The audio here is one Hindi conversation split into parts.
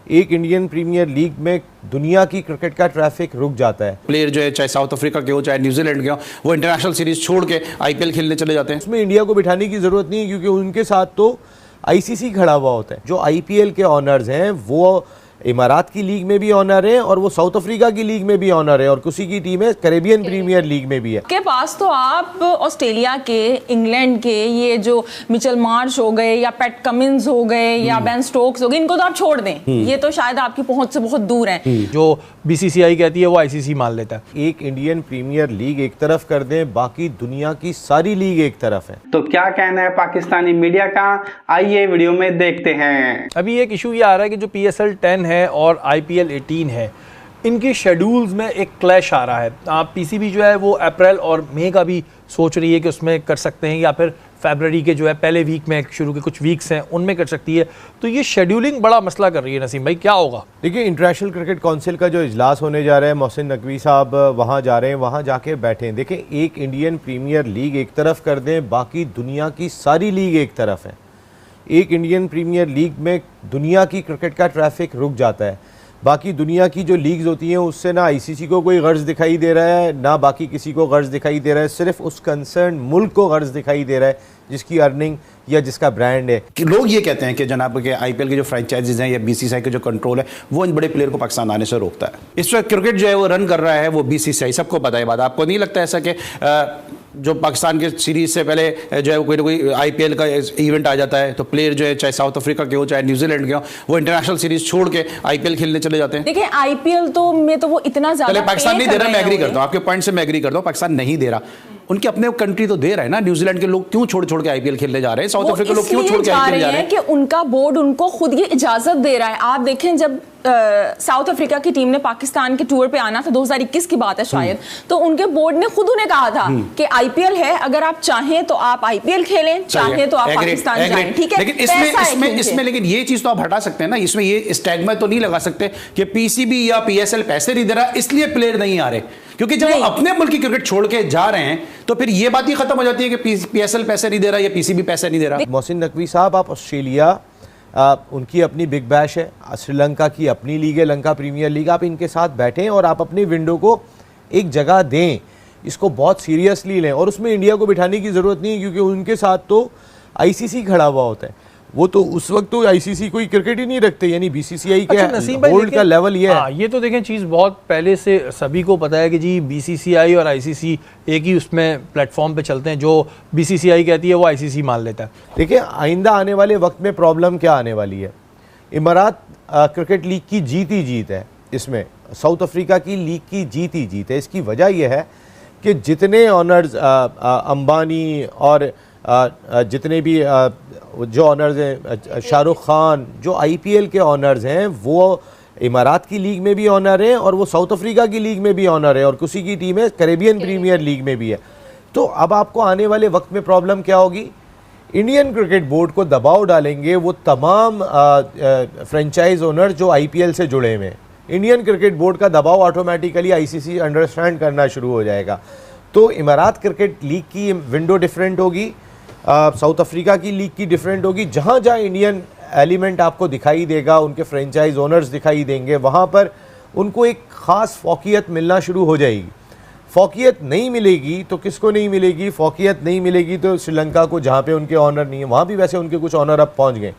एक इंडियन प्रीमियर लीग में दुनिया की क्रिकेट का ट्रैफिक रुक जाता है। प्लेयर जो है चाहे साउथ अफ्रीका के हो चाहे न्यूजीलैंड के हो, वो इंटरनेशनल सीरीज छोड़ के आईपीएल खेलने चले जाते हैं। उसमें इंडिया को बिठाने की जरूरत नहीं है, क्योंकि उनके साथ तो आईसीसी खड़ा हुआ होता है। जो आईपीएल के ऑनर्स हैं वो इमारात की लीग में भी ऑनर है और वो साउथ अफ्रीका की लीग में भी ऑनर है और किसी की टीम है कैरेबियन प्रीमियर लीग में भी है। के पास तो आप ऑस्ट्रेलिया के, इंग्लैंड के ये जो मिचेल मार्श हो गए या पैट कमिंस हो गए या बेन स्टोक्स हो गए, इनको तो आप छोड़ दें, ये तो शायद आपकी पहुंच से बहुत दूर हैं। जो बीसीसीआई कहती है वो आईसीसी मान लेता है। एक इंडियन प्रीमियर लीग एक तरफ कर दें, बाकी दुनिया की सारी लीग एक तरफ है। तो क्या कहना है पाकिस्तानी मीडिया का, आइए वीडियो में देखते हैं। अभी एक इशू ये आ रहा है कि जो PSL 10 है और IPL 18 है, इनके शेड्यूल्स में एक क्लैश आ रहा है। PCB जो है वो अप्रैल और मई का भी सोच रही है कि उसमें कर सकते हैं, या फिर फरवरी के जो है पहले वीक में शुरू के कुछ वीक्स हैं उनमें कर सकती है। तो ये शेड्यूलिंग बड़ा मसला कर रही है। नसीम भाई क्या होगा? देखिए, इंटरनेशनल क्रिकेट काउंसिल का जो इजलास होने जा रहा है, मोहसिन नकवी साहब वहाँ जा रहे हैं, वहाँ जाके बैठे हैं। देखें, एक इंडियन प्रीमियर लीग एक तरफ कर दें, बाकी दुनिया की सारी लीग एक तरफ है। एक इंडियन प्रीमियर लीग में दुनिया की क्रिकेट का ट्रैफिक रुक जाता है। बाकी दुनिया की जो लीग्स होती हैं उससे ना आईसीसी को कोई गर्ज दिखाई दे रहा है, ना बाकी किसी को गर्ज दिखाई दे रहा है। सिर्फ उस कंसर्न मुल्क को गर्ज दिखाई दे रहा है जिसकी अर्निंग या जिसका ब्रांड है। कि लोग ये कहते हैं कि जनाब के आईपीएल के जो फ्रेंचाइजीज हैं या बीसीसीआई के जो कंट्रोल है वो इन बड़े प्लेयर को पाकिस्तान आने से रोकता है। इस वक्त क्रिकेट जो है वो रन कर रहा है वो बीसीसीआई, सबको पता है बात। आपको नहीं लगता ऐसा कि जो पाकिस्तान के सीरीज से पहले जो है कोई ना कोई आईपीएल का इवेंट आ जाता है तो प्लेयर जो है चाहे साउथ अफ्रीका के हो चाहे न्यूजीलैंड के हो, वो इंटरनेशनल सीरीज छोड़ के आईपीएल खेलने चले जाते हैं? देखिए, आईपीएल तो में तो वो इतना ज्यादा पाकिस्तान नहीं दे रहा, मैं एग्री करता हूँ, आपके पॉइंट से मैं एग्री करता हूँ, पाकिस्तान नहीं दे रहा। उनके अपने कंट्री तो दे रहा है ना। न्यूजीलैंड के लोग क्यों छोड़ छोड़ के आईपीएल खेलने जा रहे हैं? साउथ अफ्रीका लोग क्यों छोड़ के आईपीएल जा रहे हैं? कि उनका बोर्ड उनको खुद ये इजाजत दे रहा है। आप देखें, जब साउथ अफ्रीका की टीम ने पाकिस्तान के टूर पे आना था, 2021 की बात है शायद, तो उनके बोर्ड ने खुद उन्हें कहा था कि आईपीएल है, अगर आप चाहें तो आप आईपीएल खेलें, चाहें तो आप पाकिस्तान जाएं। ठीक है, लेकिन इसमें लेकिन ये चीज तो आप हटा सकते हैं ना। इसमें ये स्टैग्मा तो नहीं लगा सकते कि पीसीबी या पीएसएल पैसे नहीं दे रहा इसलिए प्लेयर नहीं आ रहे, क्योंकि जब अपने मुल्क की क्रिकेट छोड़ के जा रहे हैं तो फिर ये बात ही खत्म हो जाती है कि पीएसएल पैसे नहीं दे रहा या पीसीबी पैसे नहीं दे रहा। मोहसिन नकवी साहब, आप ऑस्ट्रेलिया, उनकी अपनी बिग बैश है, श्रीलंका की अपनी लीग है, लंका प्रीमियर लीग, आप इनके साथ बैठें और आप अपनी विंडो को एक जगह दें, इसको बहुत सीरियसली लें। और उसमें इंडिया को बिठाने की ज़रूरत नहीं है, क्योंकि उनके साथ तो आईसीसी खड़ा हुआ होता है। वो तो उस वक्त तो आईसीसी कोई क्रिकेट ही नहीं रखते, यानी बीसीसीआई के होल्ड का लेवल ये है। ये तो देखें चीज़ बहुत पहले से सभी को पता है कि जी बीसीसीआई और आईसीसी एक ही उसमें प्लेटफॉर्म पे चलते हैं। जो बीसीसीआई कहती है वो आईसीसी मान लेता है। देखिए, आइंदा आने वाले वक्त में प्रॉब्लम क्या आने वाली है। इमारात क्रिकेट लीग की जीत ही जीत है, इसमें साउथ अफ्रीका की लीग की जीत ही जीत है। इसकी वजह यह है कि जितने ऑनर्स अंबानी और जितने भी जो ऑनर्स हैं, शाहरुख खान, जो आईपीएल के ऑनर्स हैं, वो इमारात की लीग में भी ऑनर है और वो साउथ अफ्रीका की लीग में भी ऑनर है और किसी की टीम है कैरेबियन प्रीमियर लीग में भी है। तो अब आपको आने वाले वक्त में प्रॉब्लम क्या होगी? इंडियन क्रिकेट बोर्ड को दबाव डालेंगे वो तमाम फ्रेंचाइज ओनर जो आईपीएल से जुड़े हुए हैं। इंडियन क्रिकेट बोर्ड का दबाव ऑटोमेटिकली आईसीसी अंडरस्टैंड करना शुरू हो जाएगा। तो इमारात क्रिकेट लीग की विंडो डिफरेंट होगी, साउथ अफ्रीका की लीग की डिफरेंट होगी। जहाँ जहाँ इंडियन एलिमेंट आपको दिखाई देगा, उनके फ्रेंचाइज ओनर्स दिखाई देंगे, वहाँ पर उनको एक ख़ास फोकियत मिलना शुरू हो जाएगी। फोकियत नहीं मिलेगी तो किसको नहीं मिलेगी? फोकियत नहीं मिलेगी तो श्रीलंका को, जहाँ पे उनके ऑनर नहीं है। वहाँ भी वैसे उनके कुछ ऑनर अब पहुँच गए।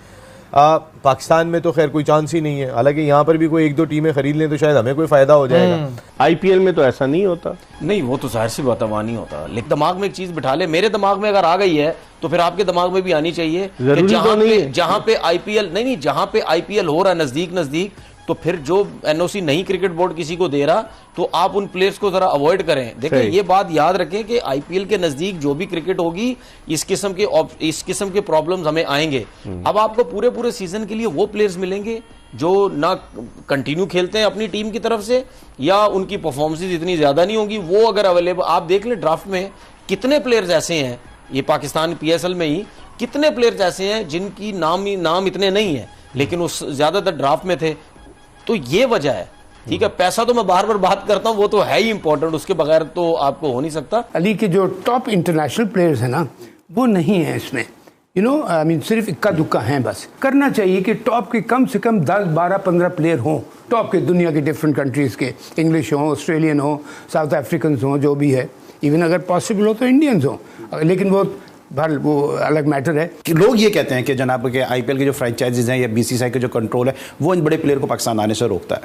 पाकिस्तान में तो खैर कोई चांस ही नहीं है, हालांकि यहाँ पर भी कोई एक दो टीमें खरीद लें तो शायद हमें कोई फायदा हो जाएगा। आईपीएल में तो ऐसा नहीं होता। नहीं, वो तो जाहिर सी बात है, वहाँ नहीं होता। लेकिन दिमाग में एक चीज बिठा ले, मेरे दिमाग में अगर आ गई है तो फिर आपके दिमाग में भी आनी चाहिए कि जहाँ पे आईपीएल नहीं, जहाँ पे आईपीएल हो रहा है नजदीक, तो फिर जो एनओसी नहीं क्रिकेट बोर्ड किसी को दे रहा तो आप उन प्लेयर्स को जरा अवॉइड करें। देखिए, ये बात याद रखें कि आईपीएल के नजदीक जो भी क्रिकेट होगी इस किस्म के प्रॉब्लम्स हमें आएंगे। अब आपको पूरे सीजन के लिए वो प्लेयर्स मिलेंगे जो ना कंटिन्यू खेलते हैं अपनी टीम की तरफ से, या उनकी परफॉर्मेंसेस इतनी ज्यादा नहीं होगी। वो अगर अवेलेबल, आप देख ले ड्राफ्ट में कितने प्लेयर्स ऐसे हैं, ये पाकिस्तान पीएसएल में ही कितने प्लेयर्स ऐसे हैं जिनकी नाम इतने नहीं है लेकिन उस ज्यादातर ड्राफ्ट में थे। तो ये वजह है। ठीक है, पैसा तो मैं बार बार बात करता हूं, वो तो है ही इंपॉर्टेंट, उसके बगैर तो आपको हो नहीं सकता। अली के जो टॉप इंटरनेशनल प्लेयर्स हैं ना, वो नहीं है इसमें। आई मीन सिर्फ इक्का दुक्का हैं। बस करना चाहिए कि टॉप के कम से कम 10, 12, 15 प्लेयर हों, टॉप के दुनिया के डिफरेंट कंट्रीज़ के, इंग्लिश हों, ऑस्ट्रेलियन हों, साउथ अफ्रीकन हों, जो भी है, इवन अगर पॉसिबल हो तो इंडियंस हों, लेकिन वो अलग मैटर है। कि लोग ये कहते हैं कि जनाब के आईपीएल के जो फ्रेंचाइजीज हैं या बीसीसीआई के जो कंट्रोल है वो इन बड़े प्लेयर को पाकिस्तान आने से रोकता है।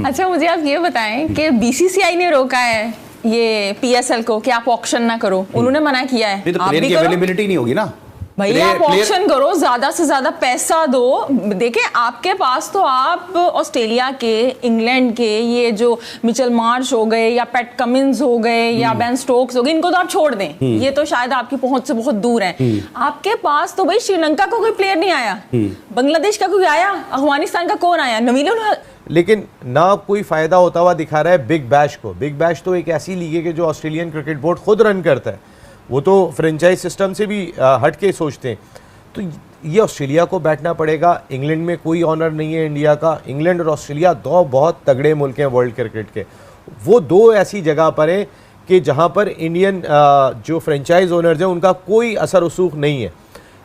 अच्छा, मुझे आप ये बताएं कि बीसीसीआई ने रोका है ये पीएसएल को कि आप ऑक्शन ना करो, उन्होंने मना किया है। तो प्लेयर की अवेलेबिलिटी नहीं होगी ना भैया, आप ऑक्शन करो, ज्यादा से ज्यादा पैसा दो। देखिए आपके पास तो आप ऑस्ट्रेलिया के, इंग्लैंड के, ये जो मिचेल मार्श हो गए या पैट कमिंस हो गए या बेन स्टोक्स हो गए, इनको तो आप छोड़ दें, ये तो शायद आपकी पहुंच से बहुत दूर है। आपके पास तो भाई श्रीलंका का कोई प्लेयर नहीं आया, बांग्लादेश का कोई आया, अफगानिस्तान का कौन आया, नवीन। लेकिन ना कोई फायदा होता हुआ दिखा रहा है बिग बैश को। बिग बैश तो एक ऐसी लीग है कि जो ऑस्ट्रेलियन क्रिकेट बोर्ड खुद रन करता है, वो तो फ्रेंचाइज सिस्टम से भी हट के सोचते हैं। तो ये ऑस्ट्रेलिया को बैठना पड़ेगा। इंग्लैंड में कोई ऑनर नहीं है इंडिया का। इंग्लैंड और ऑस्ट्रेलिया दो बहुत तगड़े मुल्क हैं वर्ल्ड क्रिकेट के। वो दो ऐसी जगह पर हैं कि जहाँ पर इंडियन जो फ्रेंचाइज ओनर्स हैं उनका कोई असर रसूख नहीं है।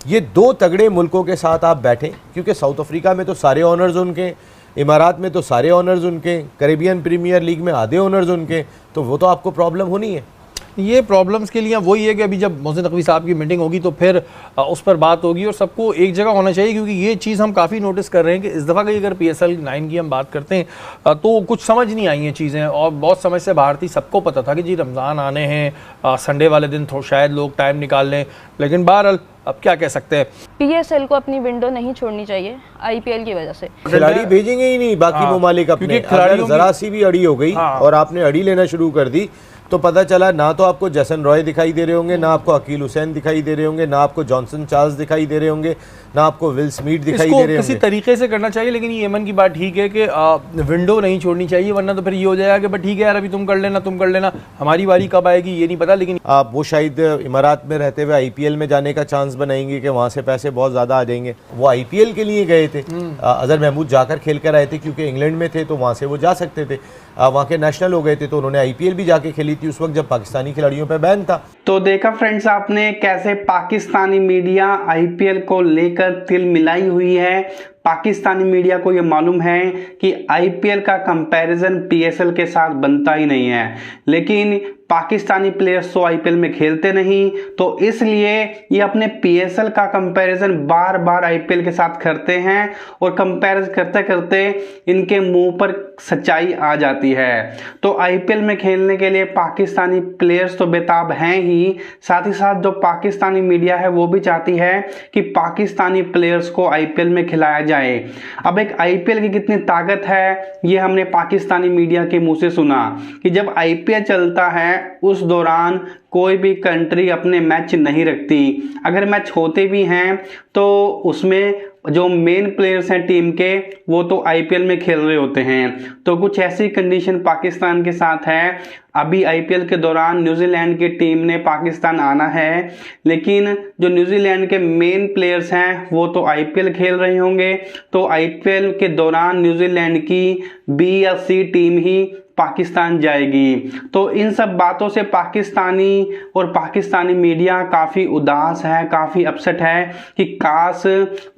ये दो तगड़े मुल्कों के साथ आप बैठें, क्योंकि साउथ अफ्रीका में तो सारे ऑनर्स उनके, इमारात में तो सारे ऑनर्स उनके, कैरेबियन प्रीमियर लीग में आधे ऑनर्स उनके, तो वो तो आपको प्रॉब्लम होनी है। ये प्रॉब्लम्स के लिए वही है कि अभी जब मोहसिन नकवी साहब की मीटिंग होगी तो फिर उस पर बात होगी और सबको एक जगह होना चाहिए, क्योंकि ये चीज़ हम काफ़ी नोटिस कर रहे हैं कि इस दफ़ा की अगर PSL 9 की हम बात करते हैं तो कुछ समझ नहीं आई हैं चीज़ें, और बहुत समय से बाहर थी। सबको पता था कि जी रमज़ान आने हैं, संडे वाले दिन शायद लोग टाइम निकाल लें, लेकिन बहरहाल अब क्या कह सकते हैं। PSL को अपनी विंडो नहीं छोड़नी चाहिए IPL की वजह से। खिलाड़ी भेजेंगे ही नहीं बाकी ममालिक अपने, अगर जरा सी भी अड़ी हो गई और आपने अड़ी लेना शुरू कर दी तो पता चला ना तो आपको जैसन रॉय दिखाई दे रहे होंगे, ना आपको अकील हुसैन दिखाई दे रहे होंगे, ना आपको जॉनसन चार्ल्स दिखाई दे रहे होंगे, ना आपको विल स्मिथ दिखाई दे रहे होंगे। किसी तरीके से करना चाहिए, लेकिन ये एमन की बात ठीक है कि विंडो नहीं छोड़नी चाहिए, वरना तो फिर ये हो जाएगा कि ठीक है यार अभी तुम कर लेना, हमारी बारी कब आएगी ये नहीं पता। लेकिन वो शायद इमारात में रहते हुए IPL में जाने का चांस बनाएंगे कि वहाँ से पैसे बहुत ज़्यादा आ जाएंगे। वो IPL के लिए गए थे, अजहर महमूद जाकर खेल कर आए थे, क्योंकि इंग्लैंड में थे तो वहाँ से वो जा सकते थे। वहाँ के नेशनल हो गए थे तो उन्होंने IPL भी जाके खेली थी उस वक्त जब पाकिस्तानी खिलाड़ियों पर बैन था। तो देखा फ्रेंड्स आपने कैसे पाकिस्तानी मीडिया IPL को लेकर तिल मिलाई हुई है। पाकिस्तानी मीडिया को यह मालूम है कि IPL का कंपैरिजन PSL के साथ बनता ही नहीं है, लेकिन पाकिस्तानी प्लेयर्स तो IPL में खेलते नहीं, तो इसलिए ये अपने PSL का कंपैरिजन बार बार IPL के साथ करते हैं और कंपैरिजन करते करते इनके मुंह पर सच्चाई आ जाती है। तो IPL में खेलने के लिए पाकिस्तानी प्लेयर्स तो बेताब हैं ही, साथ ही साथ जो पाकिस्तानी मीडिया है वो भी चाहती है कि पाकिस्तानी प्लेयर्स को IPL में खिलाया जाए। अब एक IPL की कितनी ताकत है ये हमने पाकिस्तानी मीडिया के मुंह से सुना कि जब IPL चलता है उस दौरान कोई भी कंट्री अपने मैच नहीं रखती, अगर मैच होते भी हैं तो उसमें जो मेन प्लेयर्स हैं टीम के वो तो IPL में खेल रहे होते हैं। तो कुछ ऐसी कंडीशन पाकिस्तान के साथ है। अभी IPL के दौरान न्यूजीलैंड की टीम ने पाकिस्तान आना है, लेकिन जो न्यूजीलैंड के मेन प्लेयर्स हैं वो तो IPL खेल रहे होंगे, तो IPL के दौरान न्यूजीलैंड की B या C टीम ही पाकिस्तान जाएगी। तो इन सब बातों से पाकिस्तानी मीडिया काफ़ी उदास है, काफ़ी अपसेट है कि काश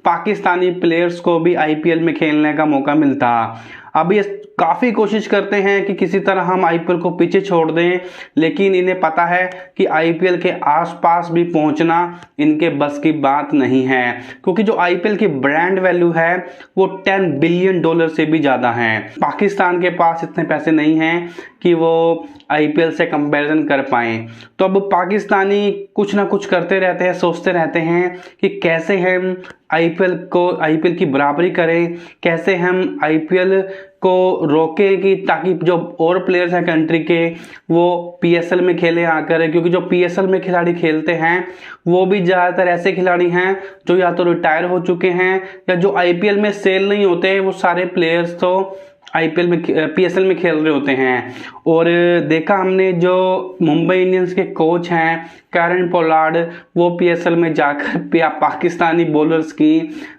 पाकिस्तानी प्लेयर्स को भी IPL में खेलने का मौका मिलता। अब ये काफ़ी कोशिश करते हैं कि किसी तरह हम IPL को पीछे छोड़ दें, लेकिन इन्हें पता है कि IPL के आसपास भी पहुंचना इनके बस की बात नहीं है, क्योंकि जो IPL की ब्रांड वैल्यू है वो $10 बिलियन से भी ज़्यादा है। पाकिस्तान के पास इतने पैसे नहीं हैं कि वो IPL से कंपैरिजन कर पाएँ। तो अब पाकिस्तानी कुछ ना कुछ करते रहते हैं, सोचते रहते हैं कि कैसे हम IPL की बराबरी करें, कैसे हम IPL को रोकें कि ताकि जो और प्लेयर्स हैं कंट्री के वो PSL में खेले आकर, क्योंकि जो PSL में खिलाड़ी खेलते हैं वो भी ज़्यादातर ऐसे खिलाड़ी हैं जो या तो रिटायर हो चुके हैं या जो IPL में सेल नहीं होते, वो सारे प्लेयर्स तो IPL में PSL में खेल रहे होते हैं। और देखा हमने जो मुंबई इंडियंस के कोच हैं कैरन पोलार्ड वो पीएसएल में जाकर पाकिस्तानी बॉलर्स की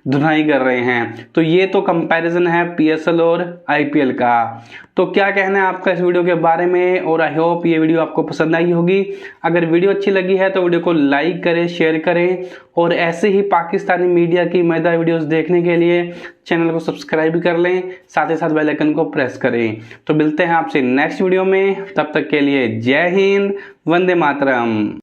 धुनाई कर रहे हैं। तो ये तो कंपैरिजन है पीएसएल और आईपीएल का। तो क्या कहना है आपका इस वीडियो के बारे में, और आई होप ये वीडियो आपको पसंद आई होगी। अगर वीडियो अच्छी लगी है तो वीडियो को लाइक करें, शेयर करें, और ऐसे ही पाकिस्तानी मीडिया की मजेदार वीडियोस देखने के लिए चैनल को सब्सक्राइब कर लें, साथ ही साथ बेल आइकन को प्रेस करें। तो मिलते हैं आपसे नेक्स्ट वीडियो में, तब तक के लिए जय हिंद, वंदे मातरम।